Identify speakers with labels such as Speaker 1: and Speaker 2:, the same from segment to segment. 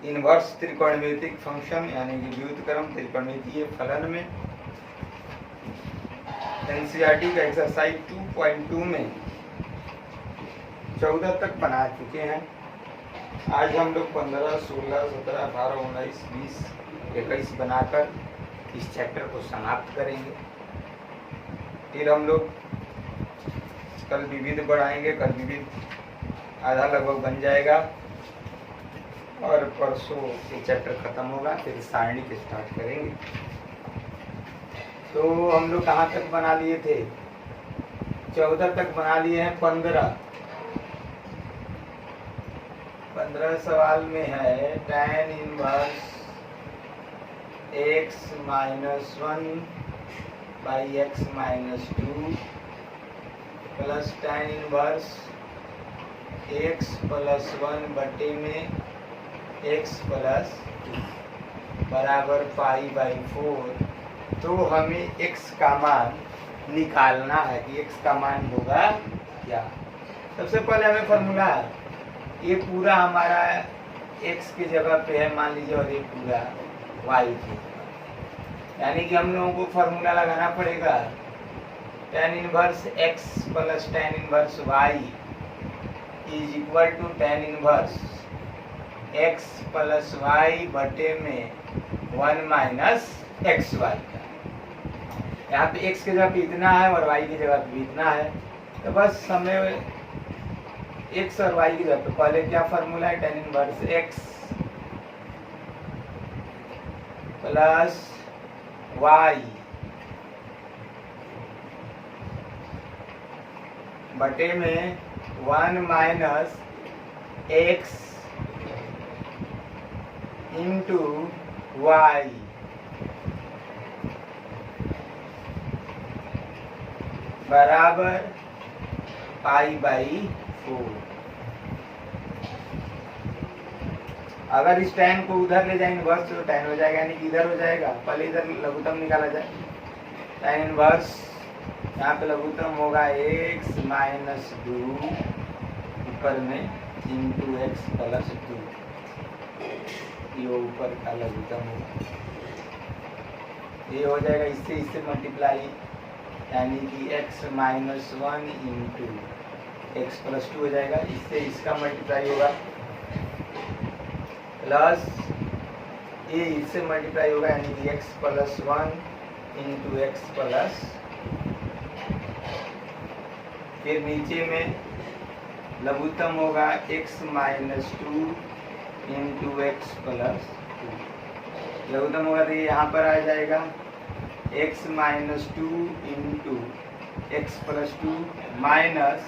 Speaker 1: Inverse त्रिकोणमितिक function यानी कि व्युत्क्रम त्रिकोणमितीय फलन में एनसीईआरटी का एक्सरसाइज 2.2 में 14 तक बना चुके हैं। आज हम लोग 15, 16, 17, 18, 19, 20, 21 बनाकर इस चैप्टर को समाप्त करेंगे। फिर हम लोग कल विविध बढ़ाएंगे। कल विविध आधा लगभग बन जाएगा और परसों ये चैप्टर खत्म होगा, फिर सारणी के स्टार्ट करेंगे। तो हम लोग कहाँ तक बना लिए थे? 14 तक बना लिए हैं। 15 सवाल में है tan inverse x minus 1 by x minus 2 plus tan inverse x plus 1 बटे में x प्लस 2 बराबर पाई बाई 4। तो हमें x का मान निकालना है कि x का मान होगा क्या। सबसे पहले हमें फॉर्मूला है, ये पूरा हमारा x की जगह पे है मान लीजिए, और ये पूरा y की जगह, यानी कि हम लोगों को फॉर्मूला लगाना पड़ेगा tan inverse x plus tan inverse y is equal to tan inverse x plus y बटे में 1 माइनस एक्स वाई का। यहाँ पे x की जगह पे इतना है और y की जगह पे इतना है, तो बस हमें x और y की जगह पे पहले क्या फॉर्मूला है, tan inverse x plus y बटे में 1 माइनस x इंटू y बराबर पाई बाई 4। अगर इस tan को उधर ले जाएंगे इनवर्स तो tan हो जाएगा, यानी कि इधर हो जाएगा। पहले इधर लघुत्तम निकाला जाए, tan इनवर्स यहाँ पे लघुत्तम होगा x माइनस 2 ऊपर में इंटू एक्स प्लस 2, ये ऊपर का लघुत्तम होगा। ये हो जाएगा इससे मल्टीप्लाई, यानी कि x minus 1 into x plus 2 हो जाएगा। इससे इसका मल्टीप्लाई होगा प्लस ये इससे मल्टीप्लाई होगा, यानी कि x plus 1 into x plus, फिर नीचे में लघुत्तम होगा x minus 2 into x plus 2। लघुत्तम होगा तो ये यहाँ पर आ जाएगा x minus 2 into x plus 2 minus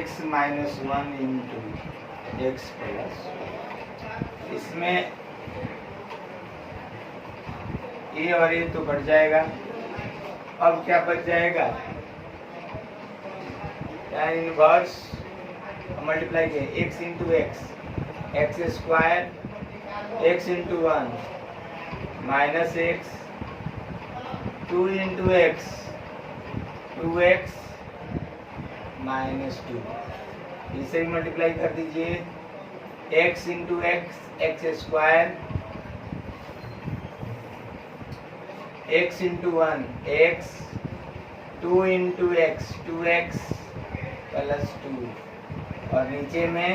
Speaker 1: x minus 1 into x plus. इसमें ये और ये तो कट जाएगा। अब क्या बच जाएगा, tan इनवर्स मल्टीप्लाई किया x into x square x into 1 minus x 2 into x 2x minus 2, इसे भी मल्टीप्लाई कर दीजिए x into x square x into 1 x 2 into x 2x plus 2, और नीचे में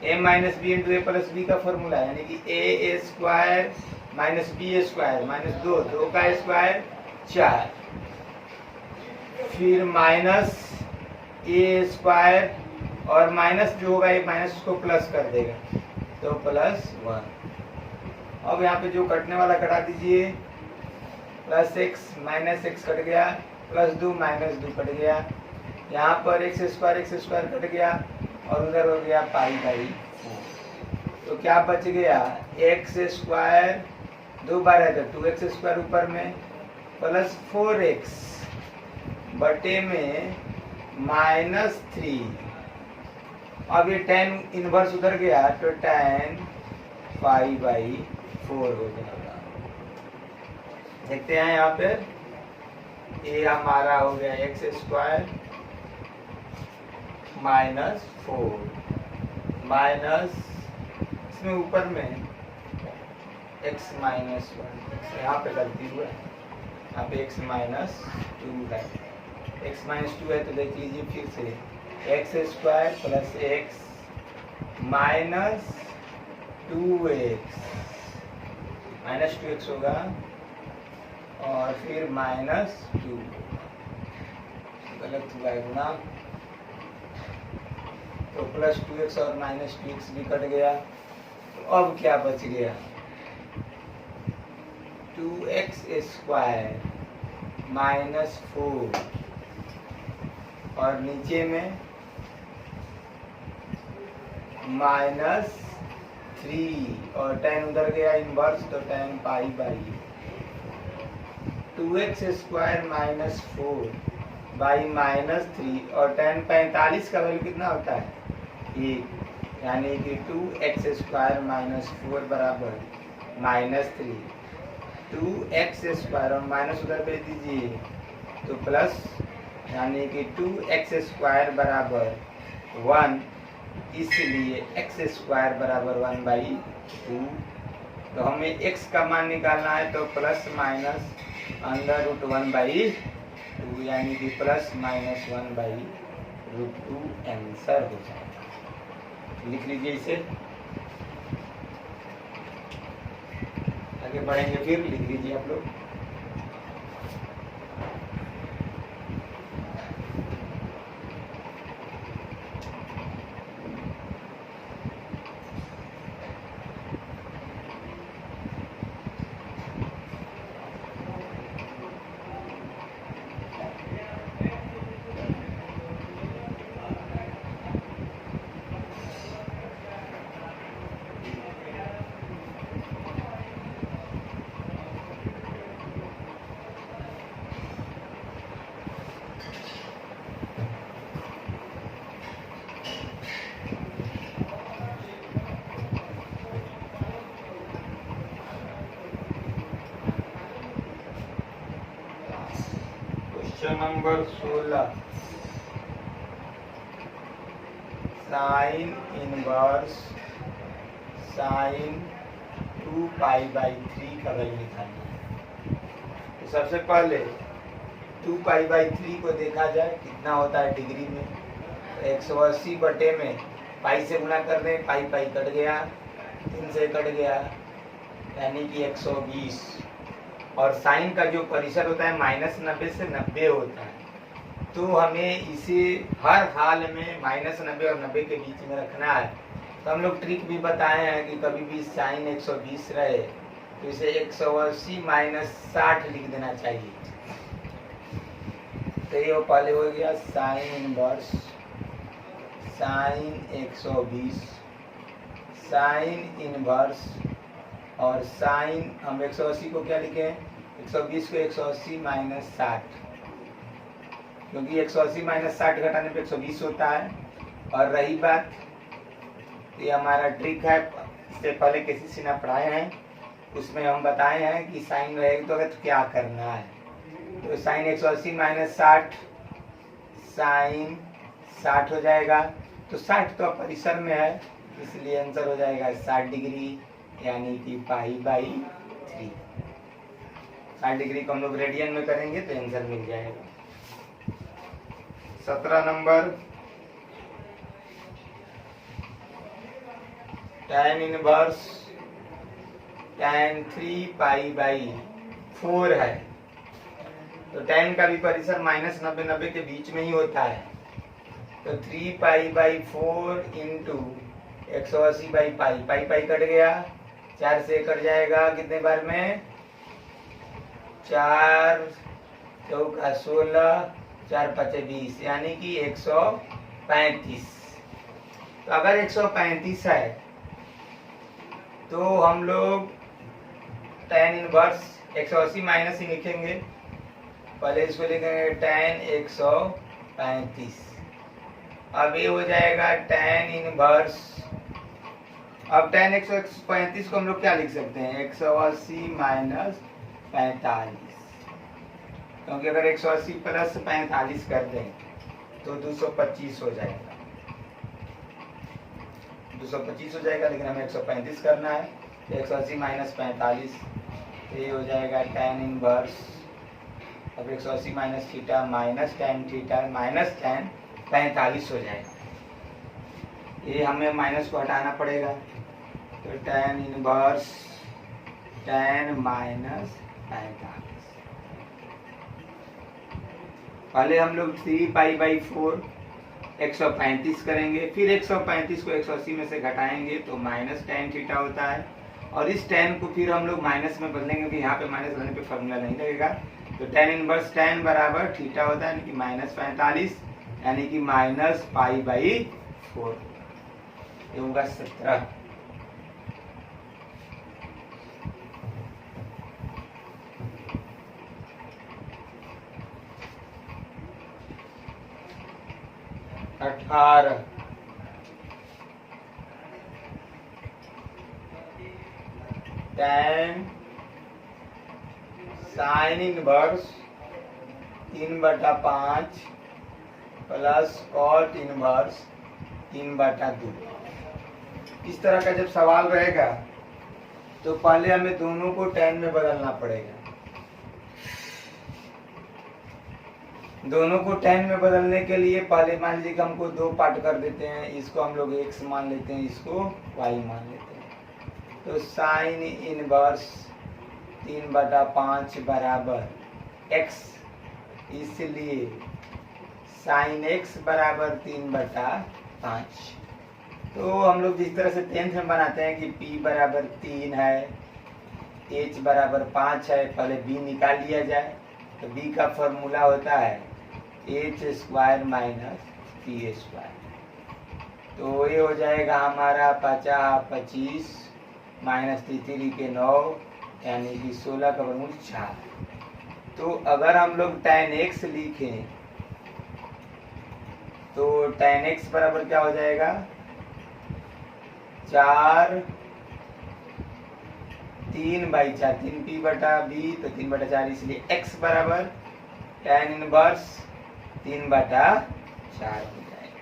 Speaker 1: a minus b into a plus b का formula, यानी कि a square minus b square minus 2 का स्क्वायर 4, फिर माइनस ए स्क्वायर, और माइनस जो होगा ये माइनस को प्लस कर देगा तो प्लस 1। अब यहाँ पे जो कटने वाला कटा दीजिए, plus x minus x cut गया, प्लस 2 माइनस 2 कट गया, यहाँ पर एक्स स्क्वायर कट गया, और उधर हो गया पाई बाई 4। तो क्या बच गया, एक्स स्क्वायर 2 बार है तो 2x स्क्वायर ऊपर में प्लस 4x बटे में माइनस 3। अब ये tan इनवर्स उधर गया तो tan पाई बाई 4 हो जाएगा। देखते हैं यहाँ पे, ये हमारा हो गया एक्स स्क्वायर माइनस 4 माइनस इसमें ऊपर में x माइनस 1, यहाँ पे गलती हुआ है, यहाँ पे x माइनस 2 है, x माइनस 2 है तो देख लीजिए फिर से x square plus x minus 2x, minus 2x होगा और फिर माइनस 2, गलत हुआ है गुना, तो प्लस 2x और माइनस 2x भी कट गया, तो अब क्या बच गया, 2x स्क्वायर माइनस 4 और नीचे में माइनस 3 और tan उधर गया इनवर्स, तो tan pi by 2x square minus 4 by minus 3 और tan 45 का वैल्यू कितना होता है 1, यानी कि 2x स्क्वायर माइनस 4 बराबर माइनस 3, 2x स्क्वायर और माइनस उधर भेज दीजिए तो प्लस, यानी कि 2x स्क्वायर बराबर 1, इसलिए x स्क्वायर बराबर 1/2। तो हमें x का मान निकालना है तो प्लस माइनस अंडर रूट 1/2, यानी कि प्लस माइनस 1/√2 आंसर हो जाएगा। लिख लीजिए इसे, आगे बढ़ेंगे फिर लिख लीजिए आप लोग। Question number 16, sine inverse sine 2π/3 का वैल्यू निकालना है। तो सबसे पहले 2π/3 को देखा जाए कितना होता है डिग्री में, 180 बटे में पाई से गुणा कर दें, पाई पाई कट गया, 3 से कट गया, यानी कि 120, और साइन का जो परिसर होता है -90 से 90 होता है, तो हमें इसे हर हाल में -90 और 90 के बीच में रखना है। तो हम लोग ट्रिक भी बताए हैं कि कभी भी साइन 120 रहे तो इसे 180 - 60 लिख देना चाहिए। तो ये पहले हो गया sign inverse sign 120, sine inverse और साइन, हम 180 को क्या लिखे हैं, 120 को 180 - 60, क्योंकि 180 - 60 घटाने पे 120 होता है। और रही बात, ये हमारा ट्रिक है, इससे पहले किसी से ना पढ़ाए हैं, उसमें हम बताए हैं कि साइन रहेगी तो क्या करना है। तो साइन 180 - 60 साइन 60 हो जाएगा, तो 60 तो परिसर में है, इसलिए आंसर हो जाएगा 60 डिग्री, यानी कि π/3। 60 डिग्री को हम लोग रेडियन में करेंगे तो आंसर मिल जाएगा। 17 नंबर, tan इनवर्स tan 3π/4 है, तो tan का भी परिसर -90 के बीच में ही होता है, तो 3π/4 इंटू 180/π, पाई कट गया, 4 से कट जाएगा, कितने बार में, 4 चौका 16, 4 5 20, यानी कि 135। तो अगर 135 है तो हम लोग tan इनवर्स 180 माइनस ही लिखेंगे, पहले इसको लिखेंगे tan 135। अब ये हो जाएगा tan इनवर्स, अब tan 135 को हम लोग क्या लिख सकते हैं, 180 माइनस 45, क्योंकि अगर 180 प्लस 45 कर दें तो 225 हो जाएगा, 225 हो जाएगा, लेकिन हमें 135 करना है। तो 180 माइनस 45, तो ये हो जाएगा tan इनवर्स। अब 180 minus theta minus tan theta minus tan 45 हो जाएगा। ये हमें माइनस को हटाना पड़ेगा, तो tan इनवर्स tan माइनस 45। पहले हम लोग 3π/4 135 करेंगे, फिर 135 को 180 में से घटाएंगे तो माइनस tan थीटा होता है, और इस tan को फिर हम लोग माइनस में बदलेंगे क्योंकि यहाँ पे माइनस बदलने पे फॉर्मूला नहीं लगेगा। तो tan इनवर्स tan बराबर थीटा होता है, यानी कि माइनस 45, यानी कि माइनस π/4, ये होगा 17। tan sine inverse 3/5 plus cot inverse 3/2। इस तरह का जब सवाल रहेगा तो पहले हमें दोनों को tan में बदलना पड़ेगा। दोनों को tan में बदलने के लिए पहले मान लीजिए कि हमको दो पार्ट कर देते हैं, इसको हम लोग x मान लेते हैं, इसको y मान लेते हैं। तो साइन इनवर्स 3/5 बराबर x, इसलिए साइन x बराबर 3/5। तो हम लोग जिस तरह से 10th में बनाते हैं कि p बराबर 3 है, h बराबर 5 है, पहले b निकाल लिया जाए। तो b का फॉर्मूला होता है h² माइनस p²। तो ये हो जाएगा हमारा 50/25 माइनस 3 के 9, यानी कि 16 का वर्गमूल 4। तो अगर हम लोग tan x लिखें तो tan x बराबर क्या हो जाएगा 4 3/4, 3p/b, तो 3/4, इसलिए x बराबर tan इनवर्स 3/4 हो जाएगा।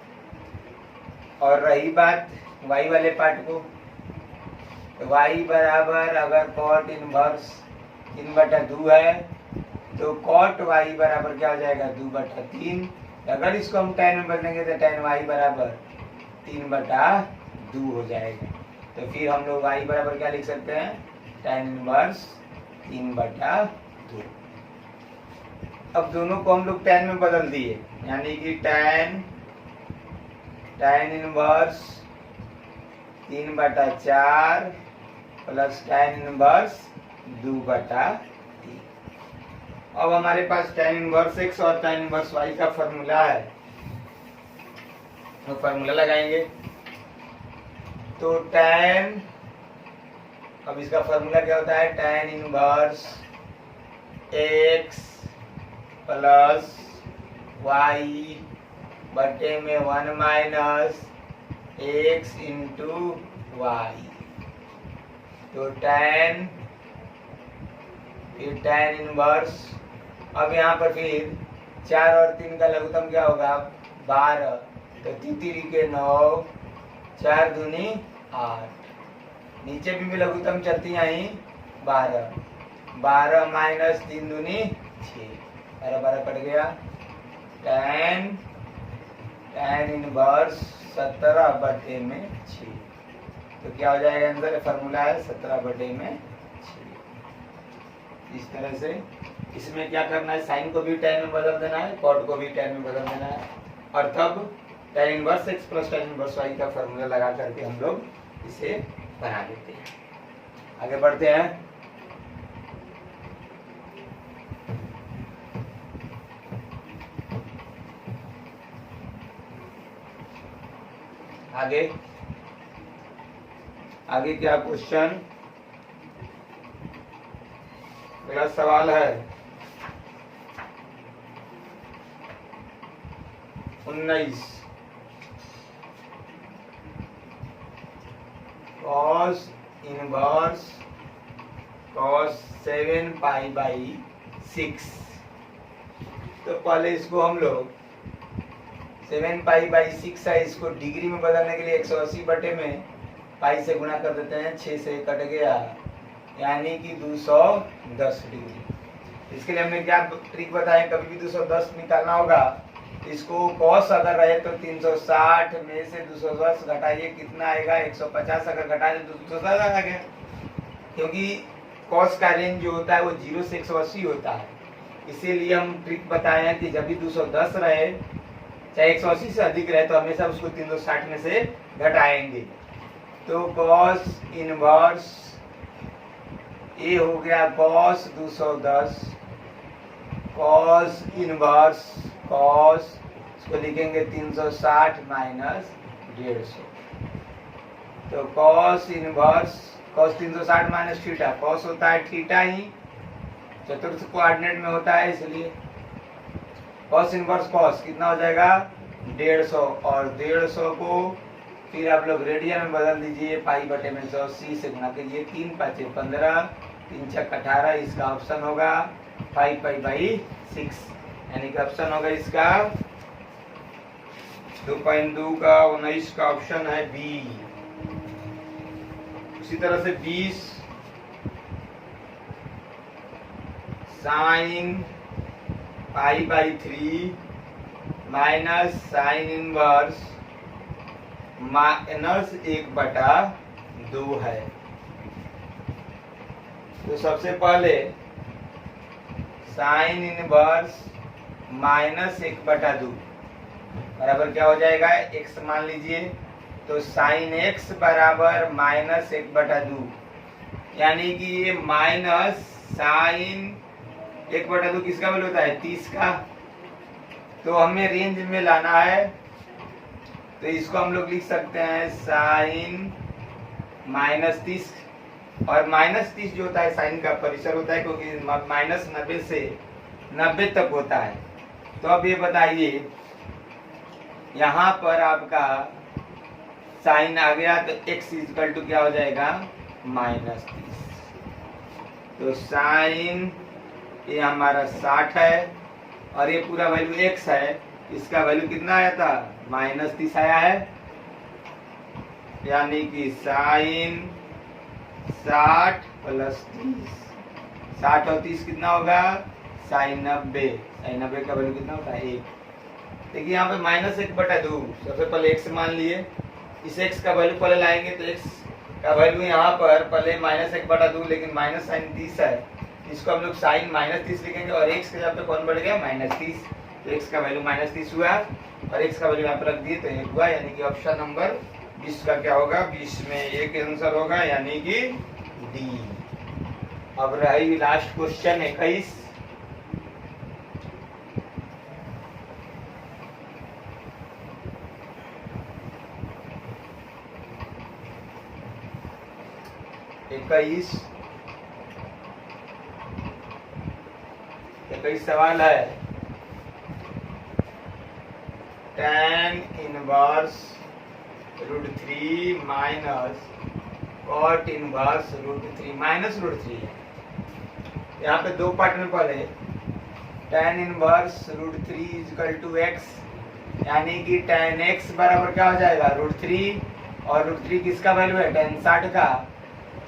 Speaker 1: और रही बात y वाले पार्ट को, तो y बराबर अगर कॉट इनवर्स 3/2 है तो कॉट y बराबर क्या हो जाएगा 2/3। अगर इसको हम tan में बदलेंगे तो tan y बराबर 3/2 हो जाएगा। तो फिर हम लोग y बराबर क्या लिख सकते हैं tan इनवर्स 3/2। अब दोनों को हम लोग tan में बदल दिए, यानी कि tan inverse 3/4 plus tan inverse 2/3। अब हमारे पास tan इनवर्स x और tan इनवर्स y का फॉर्मूला है, तो फॉर्मूला लगाएंगे। तो tan, अब इसका फॉर्मूला क्या होता है tan inverse x plus y बटे में 1 माइनस x इंटू y। तो tan, फिर tan इनवर्स, अब यहाँ पर फिर 4 और 3 का लघुत्तम क्या होगा 12, तो 3 के 9, 4 दूनी 8, नीचे भी लघुत्तम चलती आई 12, 12 माइनस 3 दूनी 6, 12 कट गया। tan इनवर्स 17/6, तो क्या हो जाएगा आंसर, फॉर्मूला है 17/6। इस तरह से इसमें क्या करना है, साइन को भी tan में बदल देना है, कॉट को भी tan में बदल देना है, और तब tan inverse x plus tan inverse y का फॉर्मूला लगा करके हम लोग इसे बना देते हैं। आगे बढ़ते हैं। आगे क्या क्वेश्चन, अगला सवाल है 19। cos inverse cos 7π/6। तो पहले इसको हम लोग 7π/6 है, इसको डिग्री में बदलने के लिए 180 बटे में पाई से गुणा कर देते हैं, 6 से कट गया, यानी कि 210 डिग्री। इसके लिए हमने क्या ट्रिक बताया, कभी भी 210 निकालना होगा, इसको कॉस अगर रहे तो 360 में से 210 घटाइए, कितना आएगा 150, अगर घटाए तो 210 आ गया, क्योंकि कॉस का रेंज जो होता है वो 0 से 180 होता है। इसीलिए हम ट्रिक बताए हैं कि जब भी 210 रहे चाहे 180 से अधिक रहे तो हमेशा उसको 360 में से घटाएंगे। तो कॉस इनवर्स ये हो गया कॉस 210, कॉस इनवर्स कॉस, इसको लिखेंगे 360 माइनस 150। तो cos inverse cos 360 minus theta, cos होता है थीटा ही, चतुर्थ कोऑर्डिनेट में होता है, इसलिए कॉस इनवर्स कॉस कितना हो जाएगा 150, और 150 को फिर आप लोग रेडियन में बदल दीजिए, पाई बटे में 180 से गुणा कीजिए, 3 5 15, 3 6 18, इसका ऑप्शन होगा 5π/6, यानी कि ऑप्शन होगा इसका 2.2 का 19 का ऑप्शन है बी। उसी तरह से 20 sine π/3 minus sine inverse minus 1/2 है। तो सबसे पहले साइन इनवर्स माइनस 1/2 बराबर क्या हो जाएगा, x मान लीजिए, तो साइन x बराबर माइनस 1/2, यानी कि ये माइनस साइन 1/2 किसका वैल्यू होता है 30 का, तो हमें रेंज में लाना है, तो इसको हम लोग लिख सकते हैं साइन -30, और -30 जो होता है साइन का परिसर होता है, क्योंकि -90 से 90 तक होता है। तो अब ये बताइए यहाँ पर आपका साइन आ गया तो x इक्वल टू क्या हो जाएगा -30, तो साइन ये हमारा 60 है, और ये पूरा वैल्यू x है, इसका वैल्यू कितना आया था -30 आया है, यानी कि साइन 60 प्लस 30, 60 और 30 कितना होगा साइन 90, साइन 90 का वैल्यू कितना होता है 1। देखिए यहाँ पे -1/2, सबसे पहले x मान लिए, इस x का वैल्यू पहले लाएंगे, तो x का वैल्यू यहाँ पर पहले -1/2, लेकिन माइनस साइन 30 है, इसको हम लोग साइन -30 लिखेंगे, और x के जगह पे कौन बढ़ गया -30, तो x का वैल्यू -30 हुआ, और x का वैल्यू यहाँ पर रख दिए तो 1 हुआ, यानी कि ऑप्शन नंबर 20 का क्या होगा, 20 में एक आंसर होगा, यानी कि डी। अब रही लास्ट क्वेश्चन 21, सवाल है, tan inverse √3 minus cot inverse √3 minus √3 है। यहाँ पे दो पार्ट में पढ़े, tan inverse √3 equal to x, यानी कि tan x बराबर क्या हो जाएगा √3, और √3 किसका वैल्यू है tan 60 का,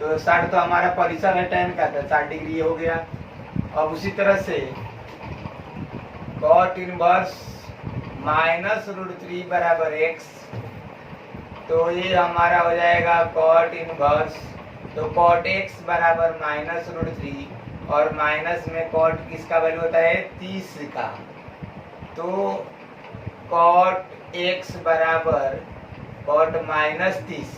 Speaker 1: तो 60 तो हमारा परिसर है tan का, तो 60 डिग्री हो गया। अब उसी तरह से cot इनवर्स माइनस √3 बराबर x, तो ये हमारा हो जाएगा cot इनवर्स, तो cot x बराबर -√3, और माइनस में cot किसका वैल्यू होता है 30 का, तो cot x बराबर cot -30,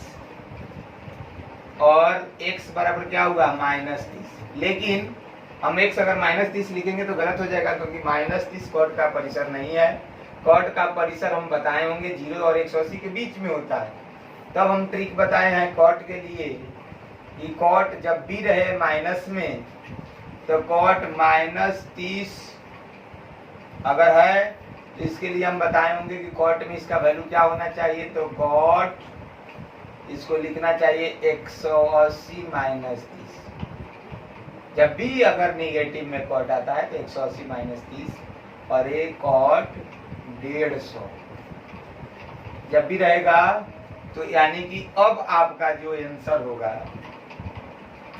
Speaker 1: और x बराबर क्या हुआ -30, लेकिन हम x अगर -30 लिखेंगे तो गलत हो जाएगा, क्योंकि -30 cot का परिसर नहीं है, cot का परिसर हम बताए होंगे 0 और 180 के बीच में होता है। तब हम ट्रिक बताए हैं cot के लिए कि cot जब भी रहे माइनस में, तो cot -30 अगर है तो इसके लिए हम बताए होंगे कि cot में इसका वैल्यू क्या होना चाहिए, तो cot इसको लिखना चाहिए 180 -30। जब भी अगर नेगेटिव में cot आता है तो 180 -30, और एक cot 150, जब भी रहेगा तो यानी कि अब आपका जो आंसर होगा,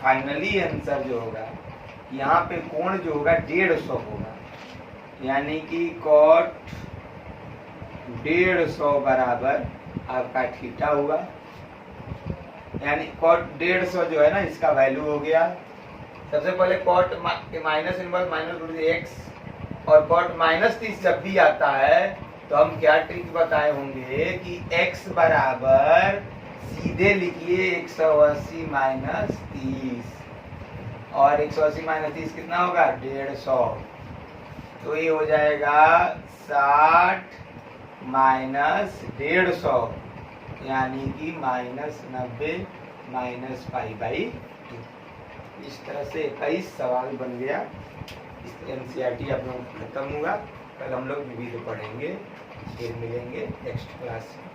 Speaker 1: फाइनली आंसर जो होगा, यहाँ पे कोण जो होगा 150 होगा, यानी कि कॉट 150 बराबर आपका थीटा होगा। यानी कॉट 150 जो है ना, इसका वैल्यू हो गया। सबसे पहले cot minus inverse minus root x और कॉट -30 जब भी आता है तो हम क्या ट्रिक बताए होंगे कि x बराबर सीधे लिखिए 180 माइनस 30, और 180 माइनस 30 कितना होगा 150, तो ये हो जाएगा 60 माइनस 150, यानी कि -90 माइनस π/2। इस तरह से 21 सवाल बन गया। इस NCERT आप लोग खत्म हुआ। कल हम लोग विविध पढ़ेंगे, फिर मिलेंगे नेक्स्ट क्लास में।